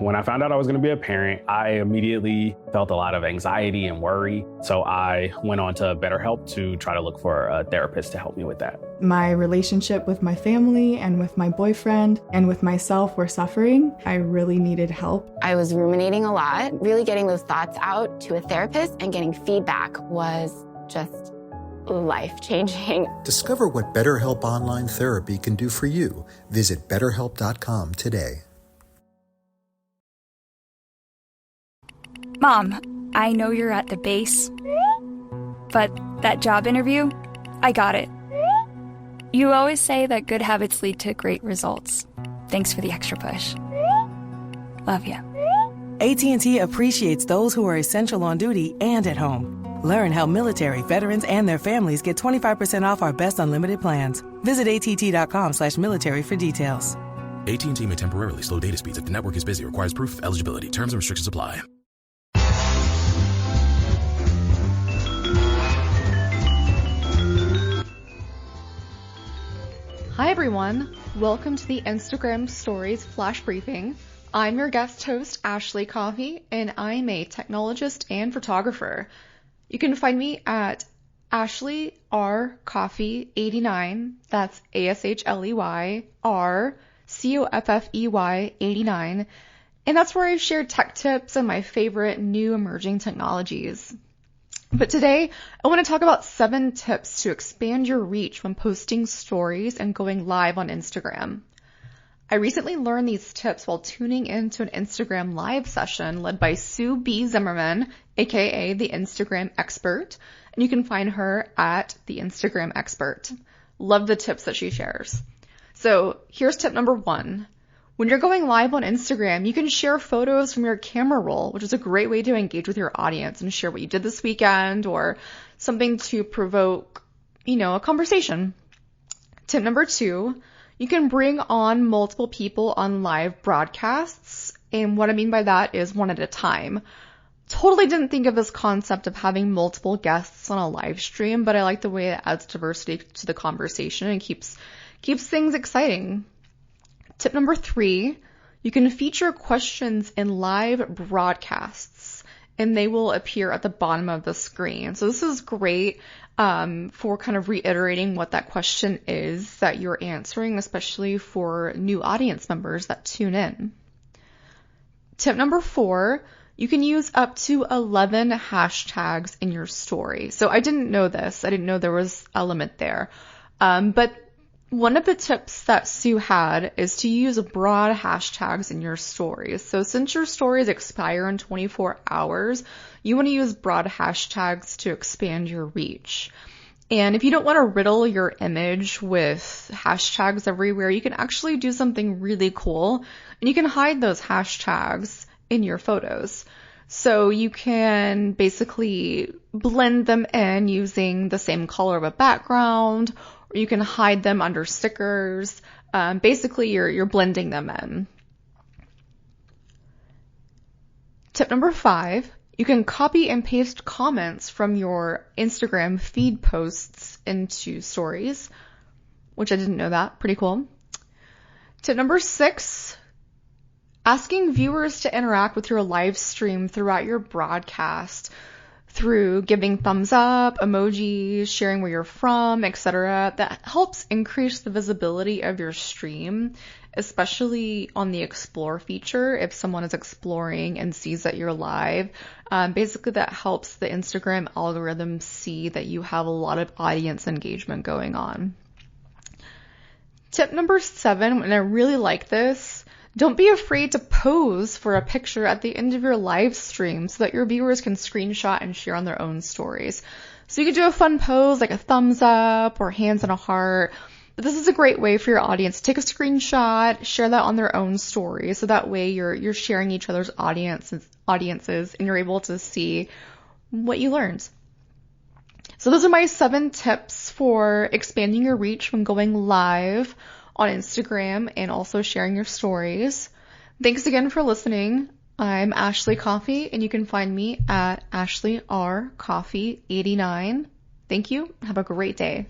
When I found out I was going to be a parent, I immediately felt a lot of anxiety and worry. So I went on to BetterHelp to try to look for a therapist to help me with that. My relationship with my family and with my boyfriend and with myself were suffering. I really needed help. I was ruminating a lot. Really getting those thoughts out to a therapist and getting feedback was just life-changing. Discover what BetterHelp Online Therapy can do for you. Visit BetterHelp.com today. Mom, I know you're at the base, but that job interview, I got it. You always say that good habits lead to great results. Thanks for the extra push. Love ya. AT&T appreciates those who are essential on duty and at home. Learn how military, veterans, and their families get 25% off our best unlimited plans. Visit att.com/military for details. AT&T may temporarily slow data speeds if the network is busy or requires proof of eligibility. Terms and restrictions apply. Hi everyone, welcome to the Instagram Stories Flash Briefing. I'm your guest host, Ashley Coffey, and I'm a technologist and photographer. You can find me at Ashley R. Coffey 89, that's ASHLEY R COFFEY 89, and that's where I share tech tips and my favorite new emerging technologies. But today, I want to talk about 7 tips to expand your reach when posting stories and going live on Instagram. I recently learned these tips while tuning into an Instagram live session led by Sue B. Zimmerman, aka the Instagram Expert, and you can find her at the Instagram Expert. Love the tips that she shares. So here's tip number 1. When you're going live on Instagram, you can share photos from your camera roll, which is a great way to engage with your audience and share what you did this weekend or something to provoke, a conversation. Tip number 2, you can bring on multiple people on live broadcasts. And what I mean by that is one at a time. Totally didn't think of this concept of having multiple guests on a live stream, but I like the way it adds diversity to the conversation and keeps things exciting. Tip number 3, you can feature questions in live broadcasts and they will appear at the bottom of the screen. So this is great for kind of reiterating what that question is that you're answering, especially for new audience members that tune in. Tip number 4, you can use up to 11 hashtags in your story. So I didn't know this. I didn't know there was a limit there. But one of the tips that Sue had is to use broad hashtags in your stories. So since your stories expire in 24 hours, you want to use broad hashtags to expand your reach. And if you don't want to riddle your image with hashtags everywhere, you can actually do something really cool, and you can hide those hashtags in your photos. So you can basically blend them in using the same color of a background, or you can hide them under stickers. Basically, you're blending them in. Tip number 5, you can copy and paste comments from your Instagram feed posts into stories, which I didn't know that. Pretty cool. Tip number 6, asking viewers to interact with your live stream throughout your broadcast through giving thumbs up, emojis, sharing where you're from, etc. That helps increase the visibility of your stream, especially on the explore feature. If someone is exploring and sees that you're live, basically that helps the Instagram algorithm see that you have a lot of audience engagement going on. Tip number 7, and I really like this, don't be afraid to pose for a picture at the end of your live stream so that your viewers can screenshot and share on their own stories. So you could do a fun pose like a thumbs up or hands on a heart. But this is a great way for your audience to take a screenshot, share that on their own story. So that way you're sharing each other's audiences and you're able to see what you learned. So those are my 7 tips for expanding your reach when going live on Instagram and also sharing your stories. Thanks again for listening. I'm Ashley Coffey, and you can find me at Ashley R. Coffey 89. Thank you. Have a great day.